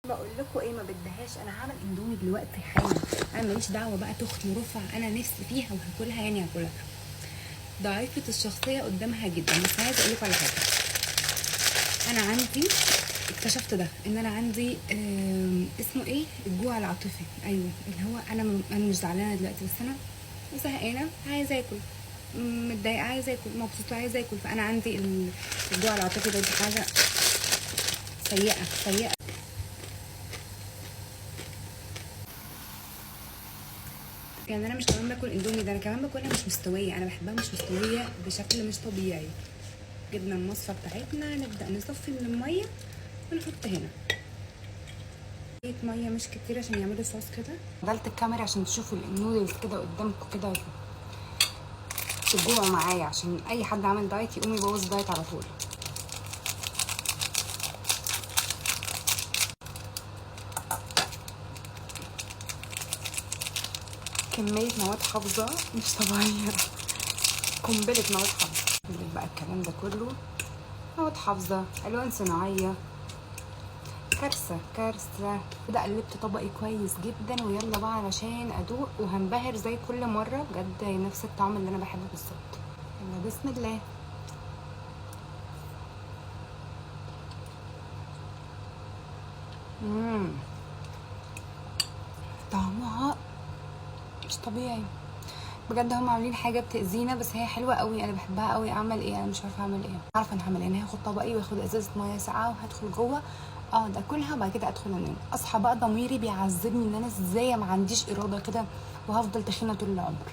بقول لكم ايه، ما بدهاش. انا هعمل اندومي دلوقتي حالا. انا ماليش دعوه بقى تخن رفع، انا نفسي فيها وهاكلها يعني هاكلها. ضعيفه الشخصيه قدامها جدا. بس عايزه اقول لكم على حاجه. انا عندي اكتشفت ده ان انا عندي اسمه ايه، الجوع العاطفي. ايوه، اللي هو انا مش زعلانه دلوقتي، بس انا زهقانه عايزه اكل، متضايقه عايزه اكل، مبسوطه عايزه اكل. فانا عندي الجوع العاطفي ده، دي حاجه سيئه سيئه. يعني انا مش كمان باكل اندومي ده، انا كمان باكلها مش مستويه. انا بحبها مش مستويه بشكل مش طبيعي. جبنا المصفى بتاعتنا، نبدا نصفي من الميه ونحط هنا شويه ميه مش كتير عشان يعملوا صوص كده. عدلت الكاميرا عشان تشوفوا النودلز كده قدامكم كده، تجوعوا معايا، عشان اي حد عامل دايت يقوم يبوظ دايت على طول. كميه مواد حافظه مش طبيعيه، قنبله مواد حافظه. بقى الكلام ده كله مواد حافظه، الوان صناعيه، كارثه كارثه. كده قلبت طبقي كويس جدا، ويلا بقى علشان ادوق وهنبهر زي كل مره. بجد نفس الطعم اللي انا بحبه بالظبط. يلا بسم الله. طعمها مش طبيعي بجد. هم عاملين حاجه بتاذينا بس هي حلوه قوي، انا بحبها قوي. اعمل ايه؟ انا مش عارفه اعمل ايه. عارفه انا هعمل ايه؟ انا هاخد طبقي واخد ازازه ميه ساقعه وهدخل جوه اقعد اكلها، وبعد كده ادخل انام. اصحى بقى ضميري بيعذبني ان انا ازاي ما عنديش اراده كده، وهفضل تخينه طول العمر.